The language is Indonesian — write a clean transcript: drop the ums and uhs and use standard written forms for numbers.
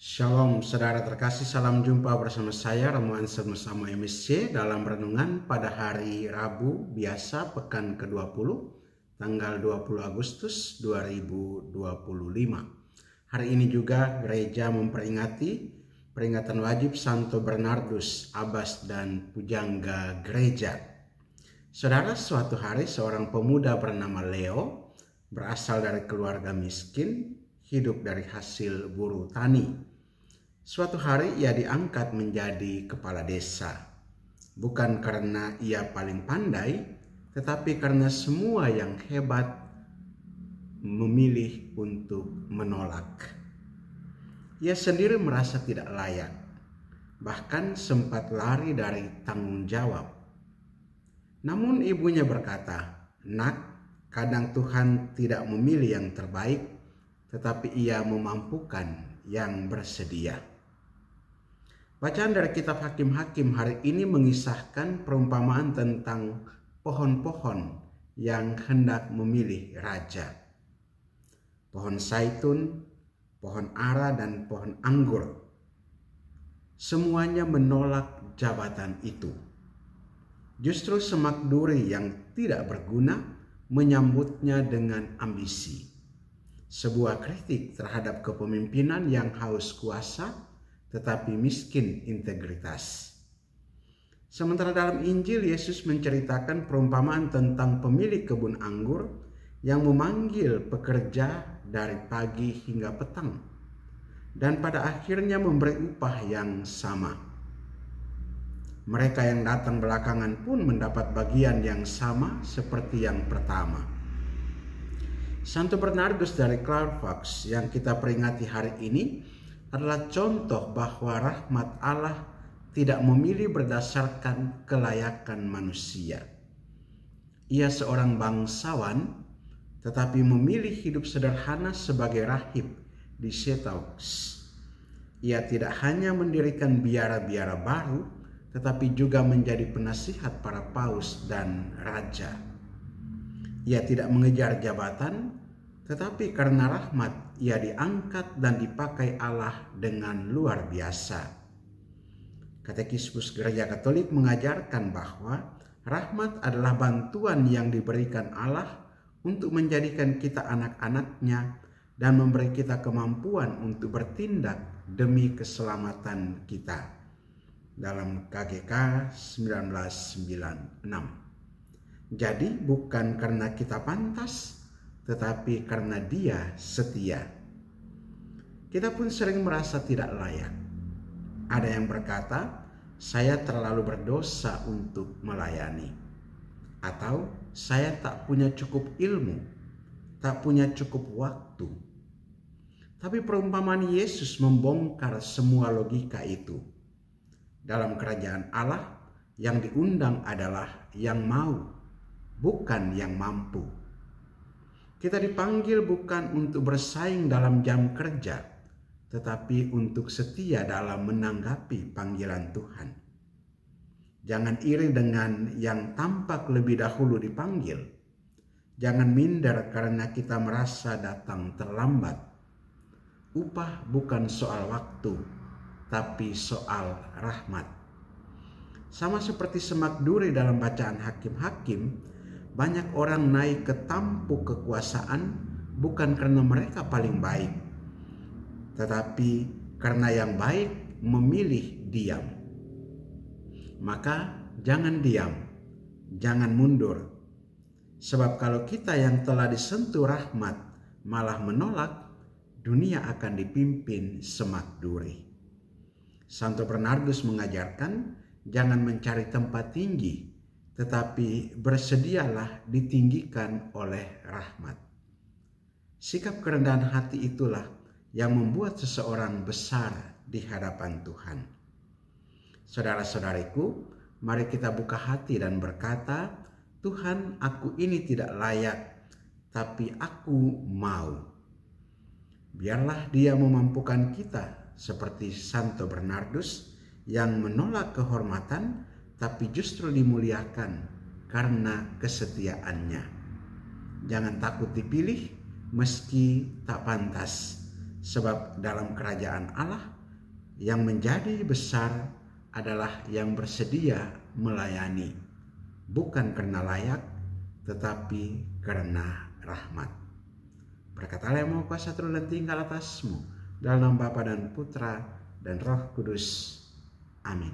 Shalom saudara terkasih, salam jumpa bersama saya Romuan Sama MSC dalam renungan pada hari Rabu biasa pekan ke-20 tanggal 20 Agustus 2025. Hari ini juga gereja memperingati peringatan wajib Santo Bernardus, Abbas dan Pujangga Gereja. Saudara, suatu hari seorang pemuda bernama Leo berasal dari keluarga miskin, hidup dari hasil buruh tani. Suatu hari ia diangkat menjadi kepala desa, bukan karena ia paling pandai, tetapi karena semua yang hebat memilih untuk menolak. Ia sendiri merasa tidak layak, bahkan sempat lari dari tanggung jawab. Namun ibunya berkata, "Nak, kadang Tuhan tidak memilih yang terbaik, tetapi Ia memampukan yang bersedia." Bacaan dari kitab Hakim-Hakim hari ini mengisahkan perumpamaan tentang pohon-pohon yang hendak memilih raja. Pohon zaitun, pohon ara, dan pohon anggur. Semuanya menolak jabatan itu. Justru semak duri yang tidak berguna menyambutnya dengan ambisi. Sebuah kritik terhadap kepemimpinan yang haus kuasa tetapi miskin integritas. Sementara dalam Injil Yesus menceritakan perumpamaan tentang pemilik kebun anggur yang memanggil pekerja dari pagi hingga petang dan pada akhirnya memberi upah yang sama. Mereka yang datang belakangan pun mendapat bagian yang sama seperti yang pertama. Santo Bernardus dari Clarlevox yang kita peringati hari ini adalah contoh bahwa rahmat Allah tidak memilih berdasarkan kelayakan manusia. Ia seorang bangsawan, tetapi memilih hidup sederhana sebagai rahib di Cetaux. Ia tidak hanya mendirikan biara-biara baru, tetapi juga menjadi penasihat para paus dan raja. Ia tidak mengejar jabatan, tetapi karena rahmat ia diangkat dan dipakai Allah dengan luar biasa. Katekismus Gereja Katolik mengajarkan bahwa rahmat adalah bantuan yang diberikan Allah untuk menjadikan kita anak-anaknya dan memberi kita kemampuan untuk bertindak demi keselamatan kita. Dalam KGK 1996. Jadi bukan karena kita pantas, tetapi karena Dia setia. Kita pun sering merasa tidak layak. Ada yang berkata, "Saya terlalu berdosa untuk melayani." Atau, "Saya tak punya cukup ilmu, tak punya cukup waktu." Tapi perumpamaan Yesus membongkar semua logika itu. Dalam kerajaan Allah, yang diundang adalah yang mau, bukan yang mampu. Kita dipanggil bukan untuk bersaing dalam jam kerja, tetapi untuk setia dalam menanggapi panggilan Tuhan. Jangan iri dengan yang tampak lebih dahulu dipanggil. Jangan minder karena kita merasa datang terlambat. Upah bukan soal waktu, tapi soal rahmat. Sama seperti semak duri dalam bacaan Hakim-Hakim, banyak orang naik ke tampuk kekuasaan bukan karena mereka paling baik, tetapi karena yang baik memilih diam. Maka jangan diam, jangan mundur. Sebab kalau kita yang telah disentuh rahmat malah menolak, dunia akan dipimpin semak duri. Santo Bernardus mengajarkan jangan mencari tempat tinggi, tetapi bersedialah ditinggikan oleh rahmat. Sikap kerendahan hati itulah yang membuat seseorang besar di hadapan Tuhan. Saudara-saudariku, mari kita buka hati dan berkata, "Tuhan, aku ini tidak layak, tapi aku mau." Biarlah Dia memampukan kita seperti Santo Bernardus yang menolak kehormatan tapi justru dimuliakan karena kesetiaannya. Jangan takut dipilih meski tak pantas, Sebab dalam kerajaan Allah yang menjadi besar adalah yang bersedia melayani, bukan karena layak, tetapi karena rahmat. Berkatalah yang Maha Kuasa turun dan tinggal atasmu, dalam nama Bapa dan Putra dan Roh Kudus. Amin.